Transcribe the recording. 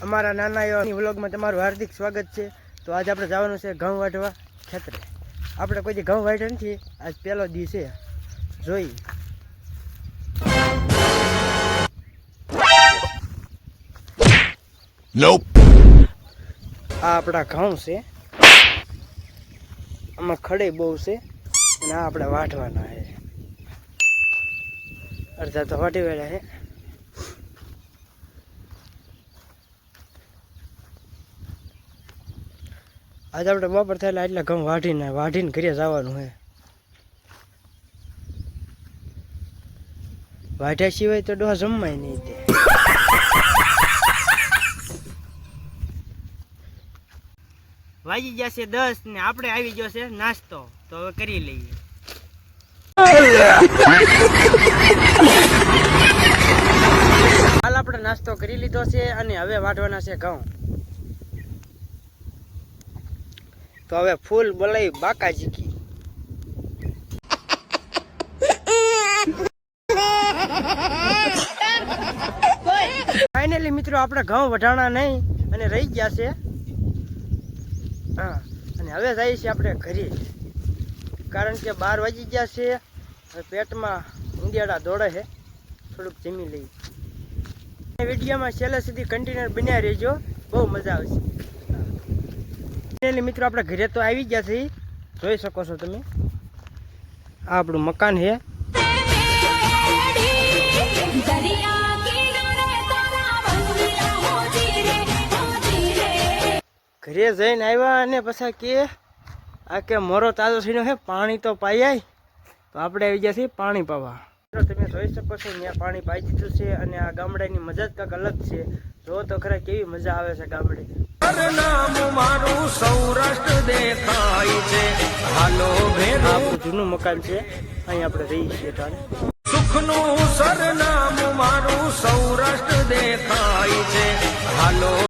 અમારા નાના એવા વ્લોગમાં તમારું હાર્દિક સ્વાગત છે। તો આજે આપણે જવાનું છે ઘઉં વાઢવા ખેતરે। આપણે કોઈ દી ઘઉં વાઢ્યા નથી, આજ પહેલો દી છે। જોઈ આ આપણા ઘઉં છે, આમાં ખડે બહુ છે અને આ આપણે વાઢવાના છે। અડધા તો વાટી વેળા છે। આજે આપણે બપોર થયેલા એટલે ઘઉં વાઢીને ઘરે જવાનું છે। વાઢ્યા સિવાય તો ડોહા જમવાય નહીં તે। વાગી ગયા છે 10 ને આપણે આવી ગયો છે નાસ્તો, તો હવે કરી લઈએ। હાલ આપણે નાસ્તો કરી લીધો છે અને હવે વાઢવાના છે ઘઉં। તો હવે ફૂલ બોલાવી બાકાજી કી। ફાઇનલી મિત્રો આપણે ઘઉં વઢાણા નહીં અને રહી ગયા છે। હા, અને હવે જઈએ છીએ આપણે ઘરે, કારણ કે 12 વાગી ગયા છે। હવે પેટમાં ઊંધિયાડા દોડે છે, થોડુંક જમી લઈએ। વિડીયોમાં છેલ્લે સુધી કન્ટિન્યુ બન્યા રહેજો, બહુ મજા આવશે। મિત્રો આપણે ઘરે તો આવી ગયા છીએ, જોઈ શકો છો તમે। આ આપણું મકાન છે। ઘરે જઈને આવ્યા અને પછી કે આ કે મોરો તાજો થઈને છે, પાણી તો પાઈ જાય। તો આપણે આવી ગયા છીએ પાણી પાવા। તમે જોઈ શકો છો ત્યાં પાણી પાઈ દીધું છે અને આ ગામડાની મજા જ કંઈક અલગ છે। જો તો ખરા કેવી મજા આવે છે ગામડે। આપણું જૂનું મકાન છે, અહીં આપણે રહીએ છીએ તારે। સુખનું સરનામું મારું સૌરાષ્ટ્ર દેખાય છે, હાલો।